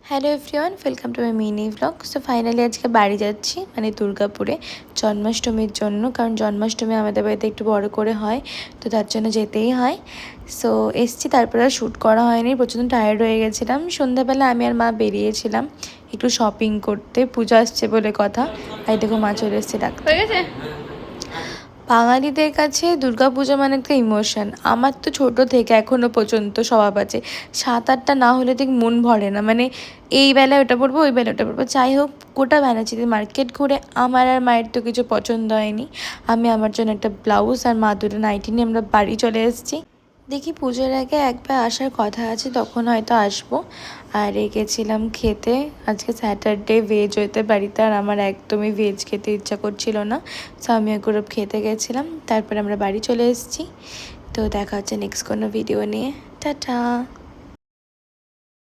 Hello everyone, welcome to my mini blog. So finally আজকে বাড়ি যাচ্ছি, মানে দুর্গাপুরে জন্মাষ্টমীর জন্য, কারণ জন্মাষ্টমী আমাদের বাড়িতে একটু বড় করে হয়, তো তার জন্য যেতেই হয়। সো এসছি, তারপরে আর শ্যুট করা হয়নি, প্রচণ্ড টায়ার্ড হয়ে গেছিলাম। সন্ধ্যাবেলা আমি আর মা বেরিয়েছিলাম একটু শপিং করতে, পুজো আসছে বলে কথা। আর দেখো মা চলে এসছে ডাকতে। হয়ে গেছে। বাঙালিদের কাছে দুর্গাপূজা মানে একটা ইমোশন। আমার তো ছোট থেকে এখনও পর্যন্ত স্বভাব আছে, 7-8টা না হলে ঠিক মন ভরে না, মানে এই বেলায় ওটা পড়বো, ওই বেলায় ওটা পড়বো। যাই হোক, গোটা ব্যানার্জিতে মার্কেট ঘুরে আমার আর মায়ের তো কিছু পছন্দ হয়নি। আমি আমার জন্য একটা ব্লাউজ আর মা দুটো নাইটি নিয়ে আমরা বাড়ি চলে এসেছি। দেখি পুজোর আগে একবার আসার কথা আছে, তখন হয়তো আসবো। আর গেছিলাম খেতে, আজকে স্যাটারডে, ভেজ হইতে বাড়িতে, আর আমার একদমই ভেজ খেতে ইচ্ছা করছিল না। সো আমি ওগুলো খেতে গেছিলাম, তারপরে আমরা বাড়ি চলে এসেছি। তো দেখা হচ্ছে নেক্সট কোনো ভিডিও নিয়ে। টাটা।